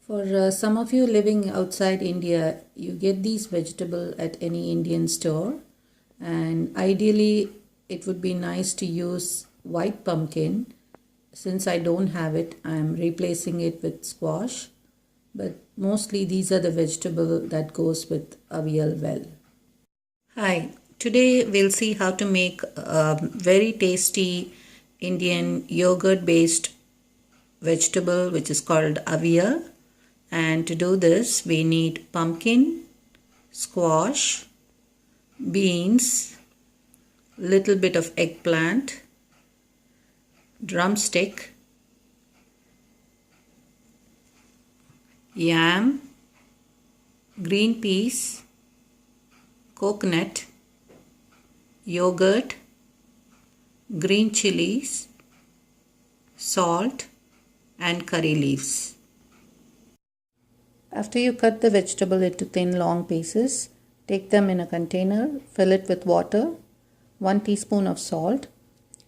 For some of you living outside India, you get these vegetables at any Indian store, and ideally it would be nice to use white pumpkin. Since I don't have it, I'm replacing it with squash, but mostly these are the vegetable that goes with avial well. Hi, today we'll see how to make a very tasty Indian yogurt based vegetable which is called avial. And to do this, we need pumpkin, squash, beans, little bit of eggplant, drumstick, yam, green peas, coconut, yogurt, green chilies, salt, and curry leaves. After you cut the vegetable into thin long pieces, take them in a container, fill it with water, 1 teaspoon of salt,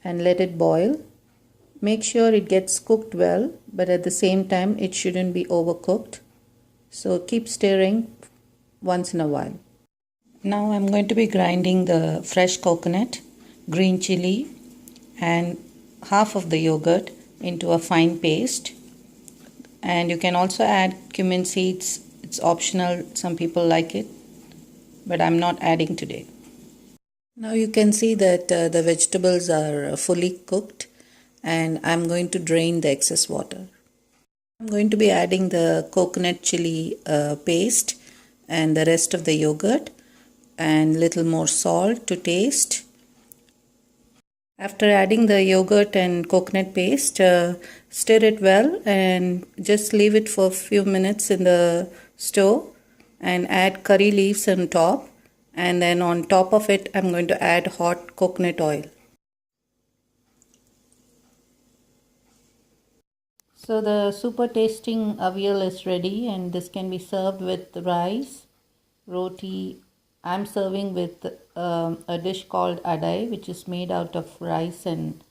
and let it boil. Make sure it gets cooked well, but at the same time it shouldn't be overcooked. So keep stirring once in a while. Now I'm going to be grinding the fresh coconut, green chili, and half of the yogurt into a fine paste. And you can also add cumin seeds. It's optional. Some people like it, but I'm not adding today. Now you can see that the vegetables are fully cooked, and I'm going to drain the excess water. I'm going to be adding the coconut chili paste and the rest of the yogurt and little more salt to taste. After adding the yogurt and coconut paste, stir it well and just leave it for a few minutes in the stove and add curry leaves on top, and then on top of it I'm going to add hot coconut oil. So the super tasting avial is ready, and this can be served with rice, roti. I'm serving with a dish called adai, which is made out of rice and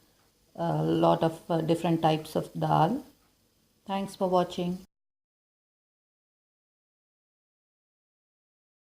a lot of different types of dal. Thanks for watching.